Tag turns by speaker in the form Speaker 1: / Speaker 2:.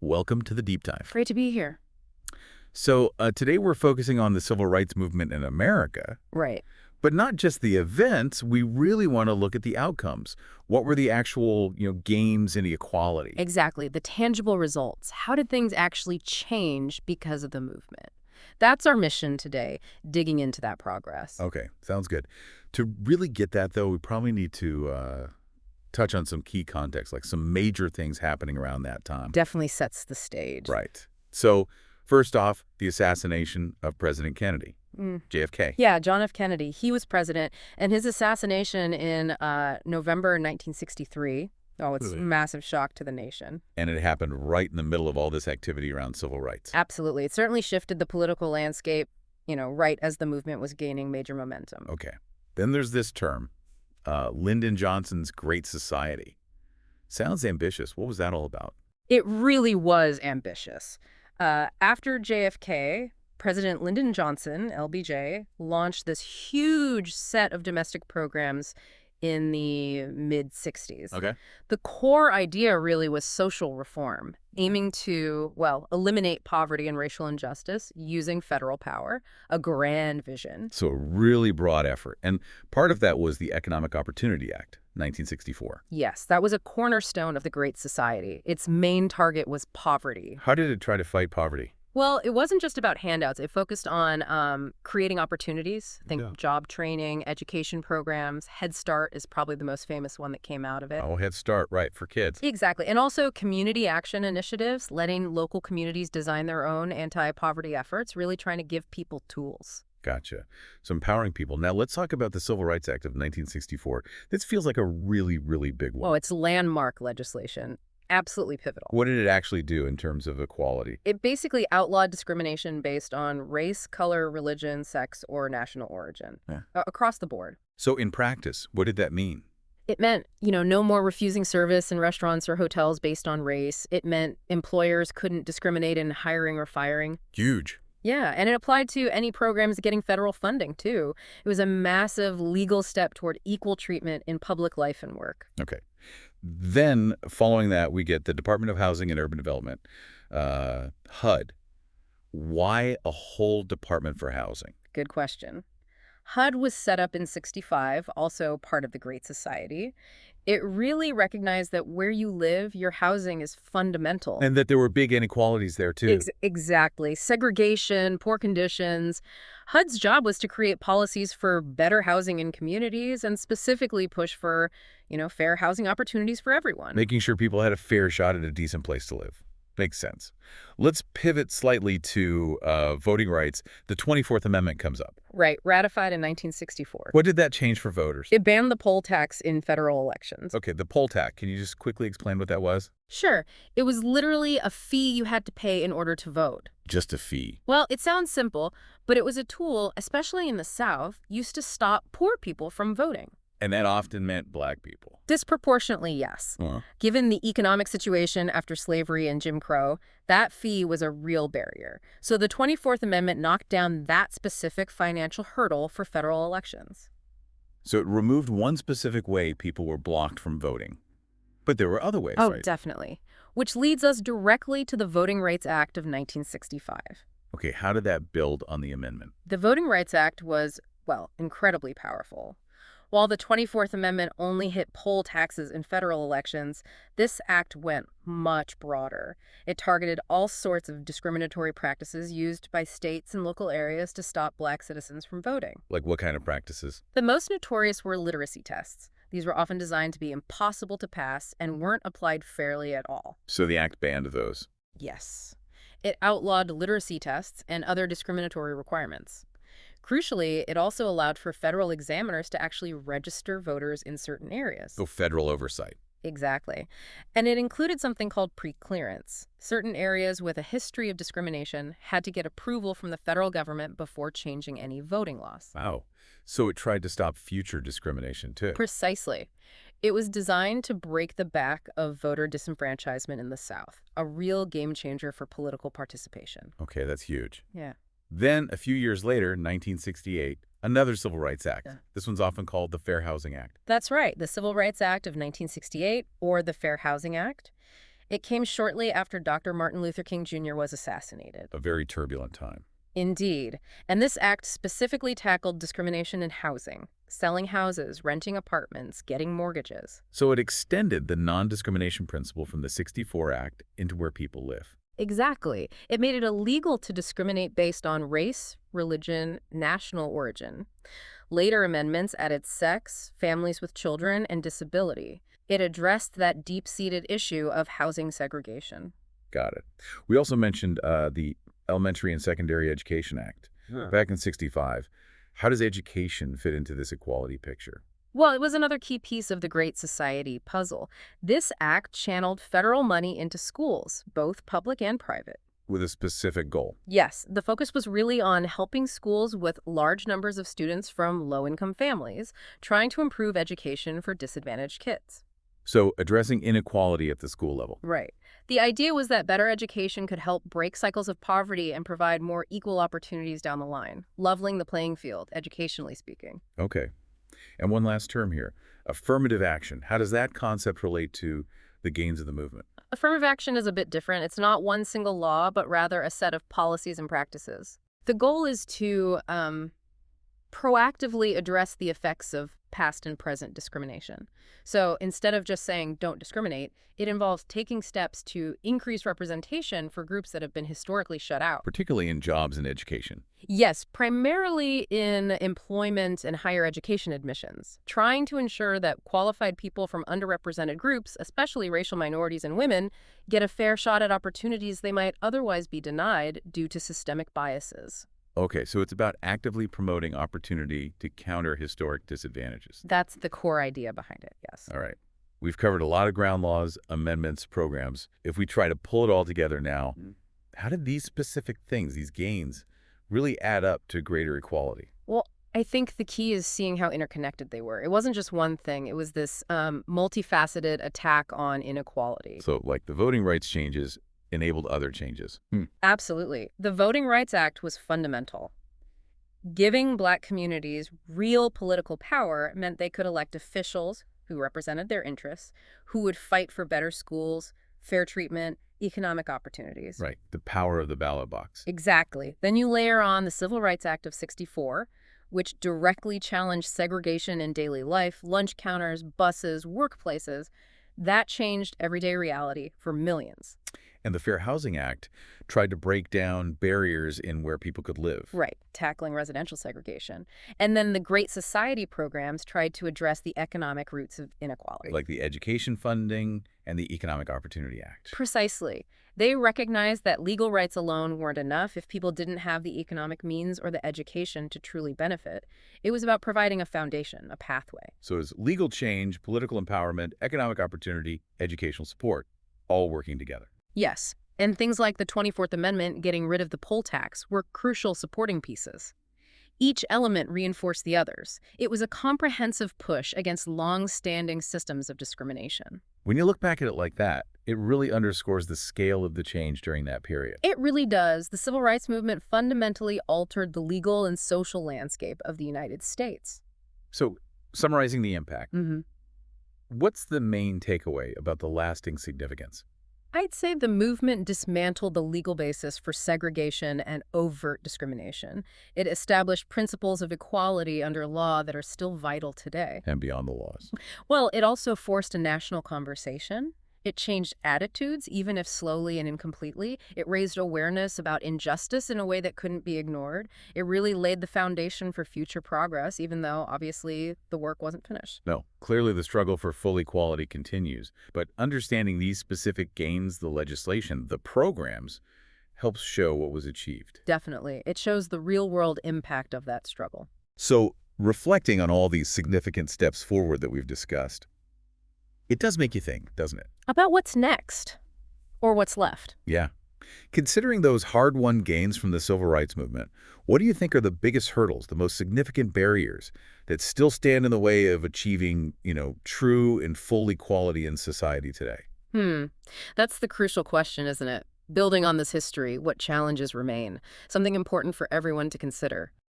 Speaker 1: Welcome to the Deep Dive.
Speaker 2: Great to be here.
Speaker 1: So today we're focusing on the civil rights movement in America,
Speaker 2: Right.
Speaker 1: but not just the events. We really want to look at the outcomes. What were the actual, gains in equality?
Speaker 2: Exactly. The tangible results. How did things actually change because of the movement? That's our mission today, digging into that progress.
Speaker 1: Okay, sounds good. To really get that, though, we probably need to touch on some key context, like some major things happening around that time.
Speaker 2: Definitely sets the stage.
Speaker 1: Right. So first off, the assassination of President Kennedy, JFK.
Speaker 2: Yeah, John F. Kennedy. He was president, and his assassination in November 1963. Oh, it's a
Speaker 1: Really?
Speaker 2: massive shock to the nation.
Speaker 1: And it happened right in the middle of all this activity around civil rights.
Speaker 2: Absolutely. It certainly shifted the political landscape, right as the movement was gaining major momentum.
Speaker 1: Okay. Then there's this term, Lyndon Johnson's Great Society. Sounds ambitious. What was that all about?
Speaker 2: It really was ambitious. After JFK, President Lyndon Johnson, LBJ, launched this huge set of domestic programs in the mid-60s.
Speaker 1: Okay.
Speaker 2: The core idea really was social reform, aiming to, eliminate poverty and racial injustice using federal power, a grand vision.
Speaker 1: So a really broad effort. And part of that was the Economic Opportunity Act, 1964.
Speaker 2: Yes, that was a cornerstone of the Great Society. Its main target was poverty.
Speaker 1: How did it try to fight poverty?
Speaker 2: Well, it wasn't just about handouts. It focused on creating opportunities. Think job training, education programs. Head Start is probably the most famous one that came out of it.
Speaker 1: Oh, Head Start, right, for kids.
Speaker 2: Exactly. And also community action initiatives, letting local communities design their own anti-poverty efforts, really trying to give people tools.
Speaker 1: Gotcha. So empowering people. Now let's talk about the Civil Rights Act of 1964. This feels like a really, really big one.
Speaker 2: Oh, it's landmark legislation. Absolutely pivotal.
Speaker 1: What did it actually do in terms of equality?
Speaker 2: It basically outlawed discrimination based on race, color, religion, sex, or national origin across the board.
Speaker 1: So in practice, what did that mean?
Speaker 2: It meant, no more refusing service in restaurants or hotels based on race. It meant employers couldn't discriminate in hiring or firing.
Speaker 1: Huge.
Speaker 2: Yeah, and it applied to any programs getting federal funding, too. It was a massive legal step toward equal treatment in public life and work.
Speaker 1: Okay. Then, following that, we get the Department of Housing and Urban Development, HUD. Why a whole department for housing?
Speaker 2: Good question. HUD was set up in '65, also part of the Great Society. It really recognized that where you live, your housing is fundamental.
Speaker 1: And that there were big inequalities there, too.
Speaker 2: Exactly. Segregation, poor conditions. HUD's job was to create policies for better housing in communities and specifically push for, fair housing opportunities for everyone.
Speaker 1: Making sure people had a fair shot at a decent place to live. Makes sense. Let's pivot slightly to voting rights. The 24th Amendment comes up.
Speaker 2: Right, ratified in 1964.
Speaker 1: What did that change for voters?
Speaker 2: It banned the poll tax in federal elections.
Speaker 1: Okay, the poll tax. Can you just quickly explain what that was?
Speaker 2: Sure. It was literally a fee you had to pay in order to vote.
Speaker 1: Just a fee.
Speaker 2: Well, it sounds simple, but it was a tool, especially in the South, used to stop poor people from voting.
Speaker 1: And that often meant black people.
Speaker 2: Disproportionately, yes. Given the economic situation after slavery and Jim Crow, that fee was a real barrier. So the 24th Amendment knocked down that specific financial hurdle for federal elections.
Speaker 1: So it removed one specific way people were blocked from voting. But there were other ways,
Speaker 2: Oh,
Speaker 1: right?
Speaker 2: definitely. Which leads us directly to the Voting Rights Act of 1965.
Speaker 1: Okay, how did that build on the amendment?
Speaker 2: The Voting Rights Act was, incredibly powerful. While the 24th Amendment only hit poll taxes in federal elections, this act went much broader. It targeted all sorts of discriminatory practices used by states and local areas to stop black citizens from voting.
Speaker 1: Like what kind of practices?
Speaker 2: The most notorious were literacy tests. These were often designed to be impossible to pass and weren't applied fairly at all.
Speaker 1: So the act banned those.
Speaker 2: Yes. It outlawed literacy tests and other discriminatory requirements. Crucially, it also allowed for federal examiners to actually register voters in certain areas.
Speaker 1: So federal oversight.
Speaker 2: Exactly. And it included something called pre-clearance. Certain areas with a history of discrimination had to get approval from the federal government before changing any voting laws.
Speaker 1: Wow. So it tried to stop future discrimination, too.
Speaker 2: Precisely. It was designed to break the back of voter disenfranchisement in the South, a real game changer for political participation.
Speaker 1: Okay, that's huge.
Speaker 2: Yeah.
Speaker 1: Then, a few years later, 1968, another Civil Rights Act.
Speaker 2: Yeah.
Speaker 1: This one's often called the Fair Housing Act.
Speaker 2: That's right, the Civil Rights Act of 1968, or the Fair Housing Act. It came shortly after Dr. Martin Luther King Jr. was assassinated.
Speaker 1: A very turbulent time.
Speaker 2: Indeed. And this act specifically tackled discrimination in housing, selling houses, renting apartments, getting mortgages.
Speaker 1: So it extended the non-discrimination principle from the '64 Act into where people live.
Speaker 2: Exactly. It made it illegal to discriminate based on race, religion, national origin. Later amendments added sex, families with children, and disability. It addressed that deep-seated issue of housing segregation.
Speaker 1: Got it. We also mentioned the Elementary and Secondary Education Act.
Speaker 2: Huh.
Speaker 1: Back in '65. How does education fit into this equality picture?
Speaker 2: Well, it was another key piece of the Great Society puzzle. This act channeled federal money into schools, both public and private.
Speaker 1: With a specific goal.
Speaker 2: Yes, the focus was really on helping schools with large numbers of students from low-income families, trying to improve education for disadvantaged kids.
Speaker 1: So addressing inequality at the school level.
Speaker 2: Right. The idea was that better education could help break cycles of poverty and provide more equal opportunities down the line, leveling the playing field, educationally speaking.
Speaker 1: Okay. And one last term here. Affirmative action. How does that concept relate to the gains of the movement?
Speaker 2: Affirmative action is a bit different. It's not one single law, but rather a set of policies and practices. The goal is to proactively address the effects of past and present discrimination. So instead of just saying don't discriminate, it involves taking steps to increase representation for groups that have been historically shut out.
Speaker 1: Particularly in jobs and education.
Speaker 2: Yes, primarily in employment and higher education admissions, trying to ensure that qualified people from underrepresented groups, especially racial minorities and women, get a fair shot at opportunities they might otherwise be denied due to systemic biases.
Speaker 1: Okay, so it's about actively promoting opportunity to counter historic disadvantages.
Speaker 2: That's the core idea behind it, yes.
Speaker 1: All right. We've covered a lot of ground laws, amendments, programs. If we try to pull it all together now, how did these specific things, these gains, really add up to greater equality?
Speaker 2: Well, I think the key is seeing how interconnected they were. It wasn't just one thing. It was this multifaceted attack on inequality.
Speaker 1: So, like the voting rights changes enabled other changes.
Speaker 2: Absolutely. The Voting Rights Act was fundamental. Giving Black communities real political power meant they could elect officials who represented their interests, who would fight for better schools, fair treatment, economic opportunities.
Speaker 1: Right, the power of the ballot box.
Speaker 2: Exactly. Then you layer on the Civil Rights Act of '64, which directly challenged segregation in daily life, lunch counters, buses, workplaces. That changed everyday reality for millions.
Speaker 1: And the Fair Housing Act tried to break down barriers in where people could live.
Speaker 2: Right, tackling residential segregation. And then the Great Society programs tried to address the economic roots of inequality.
Speaker 1: Like the Education Funding and the Economic Opportunity Act.
Speaker 2: Precisely. They recognized that legal rights alone weren't enough if people didn't have the economic means or the education to truly benefit. It was about providing a foundation, a pathway.
Speaker 1: So it's legal change, political empowerment, economic opportunity, educational support, all working together.
Speaker 2: Yes, and things like the 24th Amendment getting rid of the poll tax were crucial supporting pieces. Each element reinforced the others. It was a comprehensive push against long-standing systems of discrimination.
Speaker 1: When you look back at it like that, it really underscores the scale of the change during that period.
Speaker 2: It really does. The Civil Rights Movement fundamentally altered the legal and social landscape of the United States.
Speaker 1: So, summarizing the impact,
Speaker 2: Mm-hmm.
Speaker 1: what's the main takeaway about the lasting significance?
Speaker 2: I'd say the movement dismantled the legal basis for segregation and overt discrimination. It established principles of equality under law that are still vital today.
Speaker 1: And beyond the laws.
Speaker 2: Well, it also forced a national conversation. It changed attitudes, even if slowly and incompletely. It raised awareness about injustice in a way that couldn't be ignored. It really laid the foundation for future progress, even though, obviously, the work wasn't finished.
Speaker 1: No, clearly the struggle for full equality continues. But understanding these specific gains, the legislation, the programs, helps show what was achieved.
Speaker 2: Definitely. It shows the real-world impact of that struggle.
Speaker 1: So, reflecting on all these significant steps forward that we've discussed, it does make you think, doesn't it?
Speaker 2: About what's next, or what's left.
Speaker 1: Yeah. Considering those hard-won gains from the civil rights movement, what do you think are the biggest hurdles, the most significant barriers that still stand in the way of achieving, true and full equality in society today?
Speaker 2: That's the crucial question, isn't it? Building on this history, what challenges remain? Something important for everyone to consider.